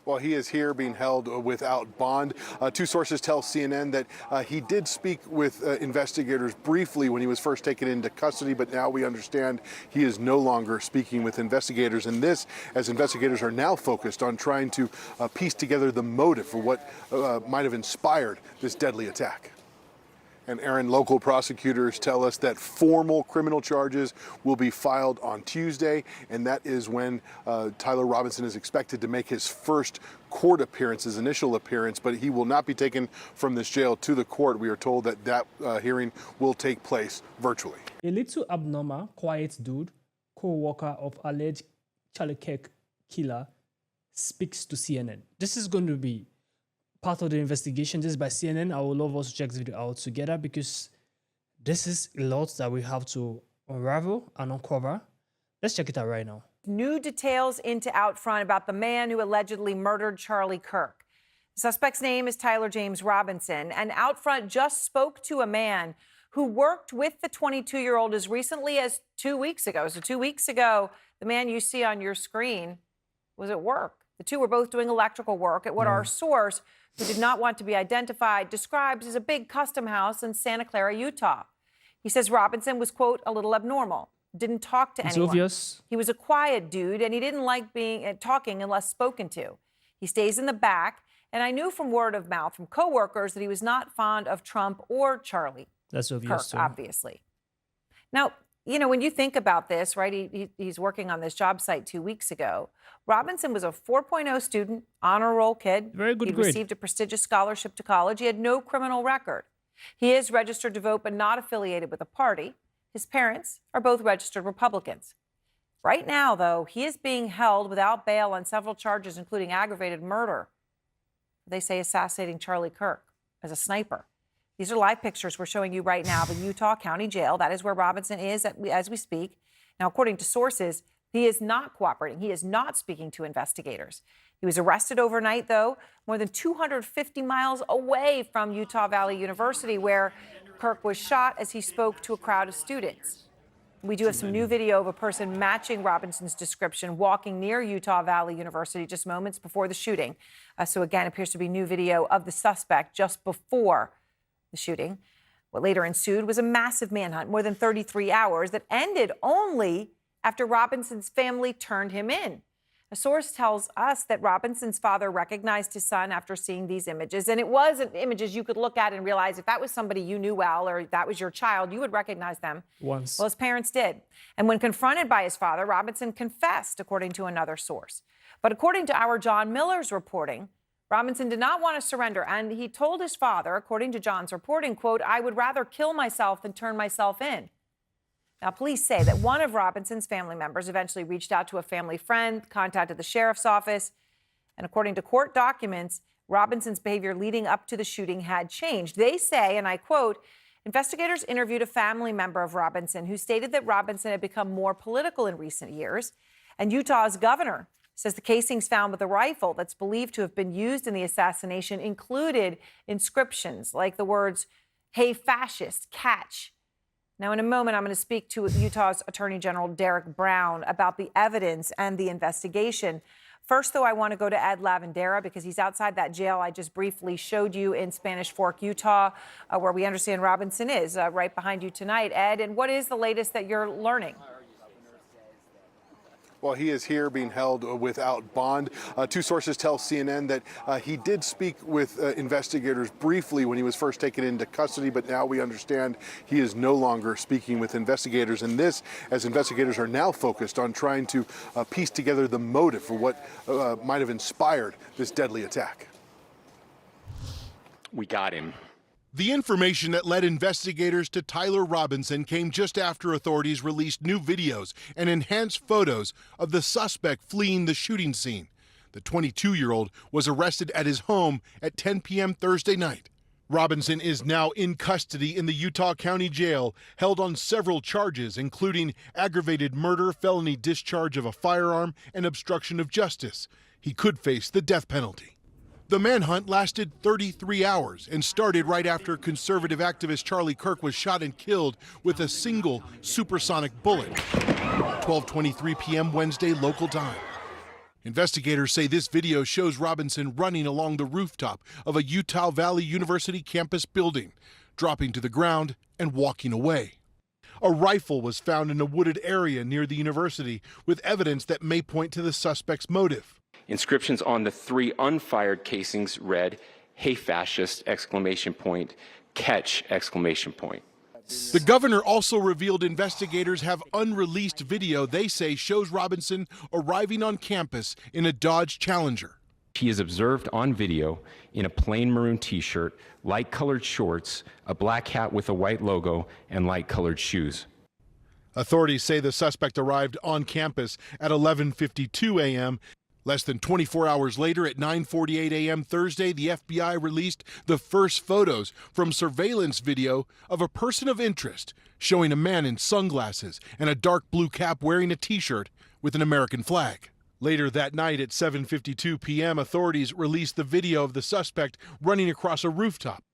Well, he is here being held without bond. Two sources tell CNN that he did speak with investigators briefly when he was first taken into custody, but now we understand he is no longer speaking with investigators. And this, as investigators are now focused on trying to piece together the motive for what might have inspired this deadly attack. And Aaron, local prosecutors tell us that formal criminal charges will be filed on Tuesday, and that is when Tyler Robinson is expected to make his first court appearance, his initial appearance, but he will not be taken from this jail to the court. We are told that hearing will take place virtually. A little abnormal, quiet dude, co-worker of alleged Charlie Kirk killer, speaks to CNN. This is going to be part of the investigation. This is by CNN. I would love us to check this video out together because this is a lot that we have to unravel and uncover. Let's check it out right now. New details into Outfront about the man who allegedly murdered Charlie Kirk. The suspect's name is Tyler James Robinson, and Outfront just spoke to a man who worked with the 22-year-old as recently as 2 weeks ago. So 2 weeks ago, the man you see on your screen was at work. The two were both doing electrical work at what our source, who did not want to be identified, describes as a big custom house in Santa Clara, Utah. He says Robinson was, quote, a little abnormal, didn't talk to anyone. Obvious. He was a quiet dude, and he didn't like talking unless spoken to. He stays in the back, and I knew from word of mouth from coworkers that he was not fond of Trump or Charlie. That's obvious, Kirk, obviously. Now, you know, when you think about this, right, he's working on this job site 2 weeks ago. Robinson was a 4.0 student, honor roll kid. Very good He grade. received a prestigious scholarship to college. He had no criminal record. He is registered to vote, but not affiliated with a party. His parents are both registered Republicans. Right now, though, he is being held without bail on several charges, including aggravated murder. They say assassinating Charlie Kirk as a sniper. These are live pictures we're showing you right now of the Utah County Jail. That is where Robinson is as we speak. Now, according to sources, he is not cooperating. He is not speaking to investigators. He was arrested overnight, though, more than 250 miles away from Utah Valley University, where Kirk was shot as he spoke to a crowd of students. We do have some new video of a person matching Robinson's description walking near Utah Valley University just moments before the shooting. So again, appears to be new video of the suspect just before the shooting. What later ensued was a massive manhunt, more than 33 hours, that ended only after Robinson's family turned him in. A source tells us that Robinson's father recognized his son after seeing these images, and it wasn't images you could look at and realize if that was somebody you knew well or that was your child, you would recognize them. Once. Well, his parents did. And when confronted by his father, Robinson confessed, according to another source. But according to our John Miller's reporting, Robinson did not want to surrender, and he told his father, according to John's reporting, quote, "I would rather kill myself than turn myself in." Now, police say that one of Robinson's family members eventually reached out to a family friend, contacted the sheriff's office, and according to court documents, Robinson's behavior leading up to the shooting had changed. They say, and I quote, investigators interviewed a family member of Robinson who stated that Robinson had become more political in recent years, and Utah's governor says the casings found with the rifle that's believed to have been used in the assassination included inscriptions like the words, "Hey, fascist, catch." Now, in a moment, I'm going to speak to Utah's Attorney General Derek Brown about the evidence and the investigation. First, though, I want to go to Ed Lavandera because he's outside that jail I just briefly showed you in Spanish Fork, Utah, where we understand Robinson is, right behind you tonight. Ed, and what is the latest that you're learning? Well, he is here being held without bond. Two sources tell CNN that he did speak with investigators briefly when he was first taken into custody, but now we understand he is no longer speaking with investigators. And this, as investigators are now focused on trying to piece together the motive for what might have inspired this deadly attack. We got him. The information that led investigators to Tyler Robinson came just after authorities released new videos and enhanced photos of the suspect fleeing the shooting scene. The 22-year-old was arrested at his home at 10 p.m. Thursday night. Robinson is now in custody in the Utah County Jail, held on several charges, including aggravated murder, felony discharge of a firearm, and obstruction of justice. He could face the death penalty. The manhunt lasted 33 hours and started right after conservative activist Charlie Kirk was shot and killed with a single supersonic bullet. 12:23 p.m. Wednesday local time. Investigators say this video shows Robinson running along the rooftop of a Utah Valley University campus building, dropping to the ground and walking away. A rifle was found in a wooded area near the university with evidence that may point to the suspect's motive. Inscriptions on the 3 unfired casings read, "Hey fascist!" "Catch!" The governor also revealed investigators have unreleased video they say shows Robinson arriving on campus in a Dodge Challenger. He is observed on video in a plain maroon t-shirt, light-colored shorts, a black hat with a white logo, and light-colored shoes. Authorities say the suspect arrived on campus at 11:52 a.m. Less than 24 hours later, at 9:48 a.m. Thursday, the FBI released the first photos from surveillance video of a person of interest, showing a man in sunglasses and a dark blue cap wearing a t-shirt with an American flag. Later that night at 7:52 p.m., authorities released the video of the suspect running across a rooftop.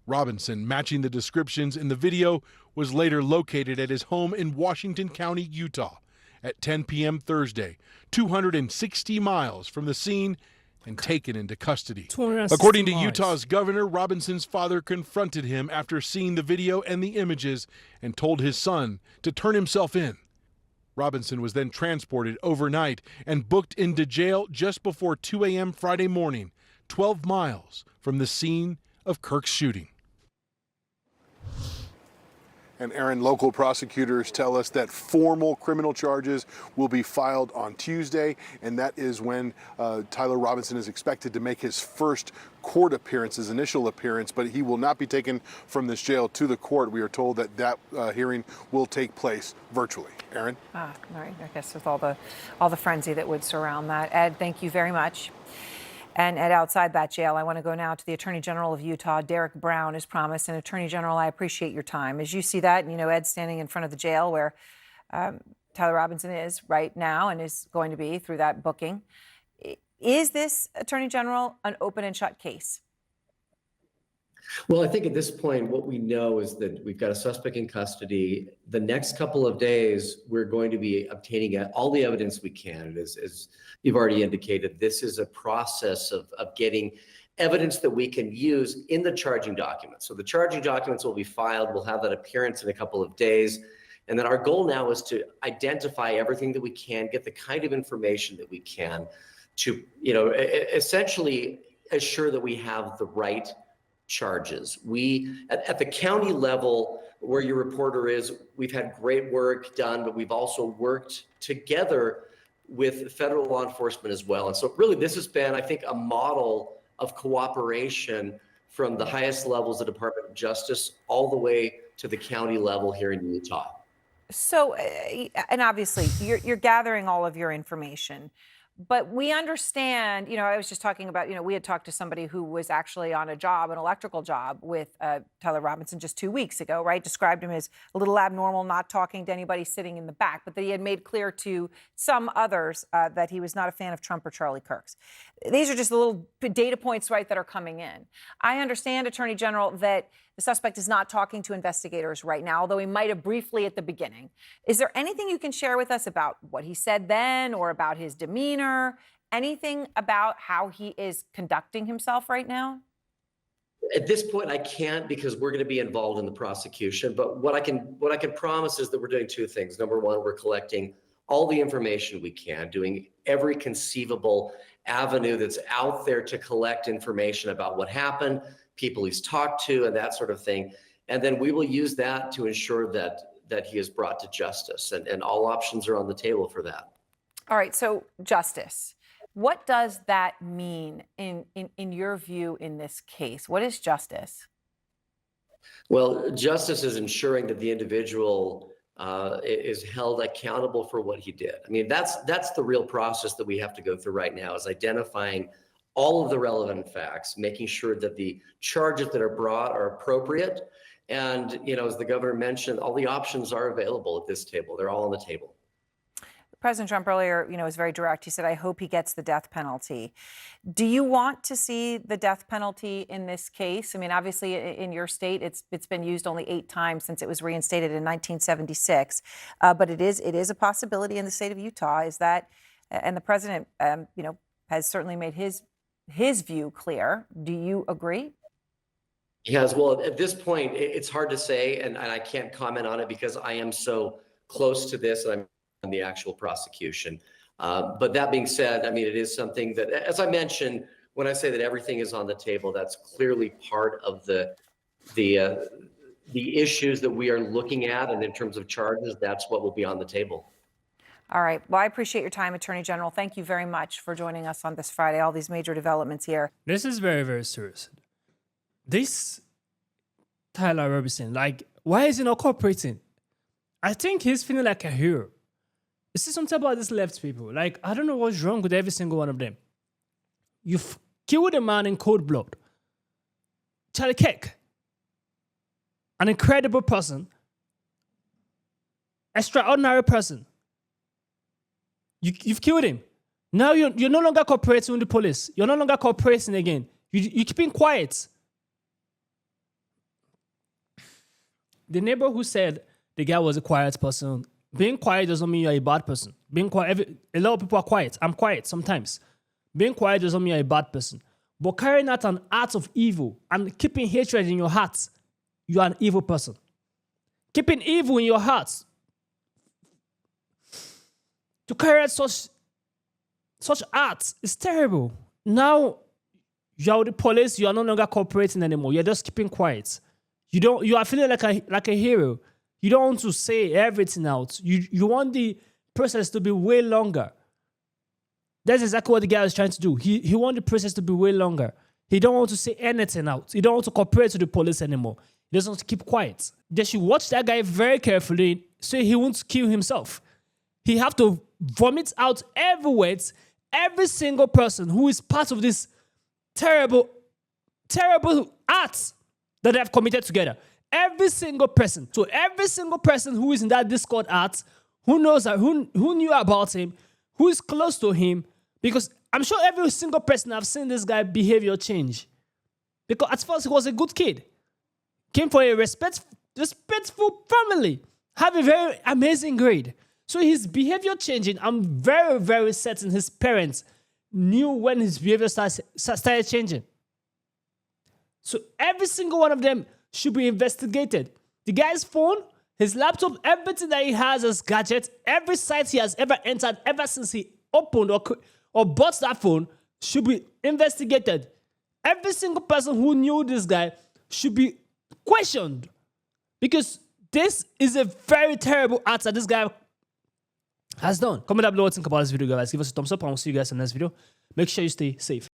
Robinson, matching the descriptions in the video, was later located at his home in Washington County, Utah, at 10 p.m. Thursday, 260 miles from the scene, and taken into custody. According to Utah's governor, Robinson's father confronted him after seeing the video and the images and told his son to turn himself in. Robinson was then transported overnight and booked into jail just before 2 a.m. Friday morning, 12 miles from the scene of Kirk's shooting. And Aaron, local prosecutors tell us that formal criminal charges will be filed on Tuesday, and that is when Tyler Robinson is expected to make his first court appearance, his initial appearance, but he will not be taken from this jail to the court. We are told that hearing will take place virtually. Aaron? All right. I guess with all the frenzy that would surround that. Ed, thank you very much. And outside that jail, I want to go now to the Attorney General of Utah, Derek Brown, as promised. And Attorney General, I appreciate your time. As you see that, Ed standing in front of the jail where Tyler Robinson is right now and is going to be through that booking. Is this, Attorney General, an open and shut case? Well, I think at this point, what we know is that we've got a suspect in custody. The next couple of days, we're going to be obtaining all the evidence we can. And as you've already indicated, this is a process of getting evidence that we can use in the charging documents. So the charging documents will be filed. We'll have that appearance in a couple of days. And then our goal now is to identify everything that we can, get the kind of information that we can to, essentially assure that we have the right charges. We, at the county level, where your reporter is, we've had great work done, but we've also worked together with federal law enforcement as well. And so really this has been, I think, a model of cooperation from the highest levels of the Department of Justice all the way to the county level here in Utah. So, and obviously you're gathering all of your information. But we understand, I was just talking about, we had talked to somebody who was actually on a job, an electrical job with Tyler Robinson just 2 weeks ago, right? Described him as a little abnormal, not talking to anybody sitting in the back, but that he had made clear to some others that he was not a fan of Trump or Charlie Kirk's. These are just the little data points, right, that are coming in. I understand, Attorney General, that the suspect is not talking to investigators right now, although he might have briefly at the beginning. Is there anything you can share with us about what he said then or about his demeanor? Anything about how he is conducting himself right now? At this point, I can't, because we're going to be involved in the prosecution. But what I can promise is that we're doing two things. Number one, we're collecting all the information we can, doing every conceivable avenue that's out there to collect information about what happened, people he's talked to, and that sort of thing. And then we will use that to ensure that he is brought to justice, and all options are on the table for that. All right, so justice. What does that mean in your view in this case? What is justice? Well, justice is ensuring that the individual is held accountable for what he did. I mean, that's the real process that we have to go through right now, is identifying all of the relevant facts, making sure that the charges that are brought are appropriate. And, as the governor mentioned, all the options are available at this table. They're all on the table. President Trump earlier, was very direct. He said, I hope he gets the death penalty. Do you want to see the death penalty in this case? I mean, obviously, in your state, it's been used only 8 times since it was reinstated in 1976. But it is a possibility in the state of Utah. Is that And the president, has certainly made his view clear. Do you agree? Yes, well, at this point, it's hard to say, and I can't comment on it because I am so close to this, and I'm on the actual prosecution. But that being said, I mean, it is something that, as I mentioned, when I say that everything is on the table, that's clearly part of the issues that we are looking at, and in terms of charges, that's what will be on the table. All right. Well, I appreciate your time, Attorney General. Thank you very much for joining us on this Friday. All these major developments here. This is very, very serious. This Tyler Robinson, like, why is he not cooperating? I think he's feeling like a hero. You see something about these left people. Like, I don't know what's wrong with every single one of them. You've killed a man in cold blood. Charlie Kirk, an incredible person, extraordinary person. You've killed him. Now you're no longer cooperating with the police. You're no longer cooperating again. You're keeping quiet. The neighbor who said the guy was a quiet person, being quiet doesn't mean you're a bad person. Being quiet, a lot of people are quiet. I'm quiet sometimes. Being quiet doesn't mean you're a bad person. But carrying out an act of evil and keeping hatred in your heart, you are an evil person. Keeping evil in your heart, to carry out such acts is terrible. Now you're with the police, you are no longer cooperating anymore. You're just keeping quiet. You are feeling like a hero. You don't want to say everything out. You want the process to be way longer. That's exactly what the guy is trying to do. He wants the process to be way longer. He don't want to say anything out. He don't want to cooperate to the police anymore. He just wants to keep quiet. They should watch that guy very carefully so he won't kill himself. He have to vomit out every single person who is part of this terrible, terrible acts that they have committed together. Every single person. So every single person who is in that Discord act, who knows that, who knew about him, who is close to him, because I'm sure every single person I've seen this guy behavior change. Because at first he was a good kid. Came from a respectful family. Have a very amazing grade. So his behavior changing, I'm very, very certain his parents knew when his behavior started changing. So every single one of them should be investigated. The guy's phone, his laptop, everything that he has as gadgets, every site he has ever entered ever since he opened or bought that phone should be investigated. Every single person who knew this guy should be questioned. Because this is a very terrible act that this guy has done. Comment down below what you think about this video, guys. Give us a thumbs up and we'll see you guys in the next video. Make sure you stay safe.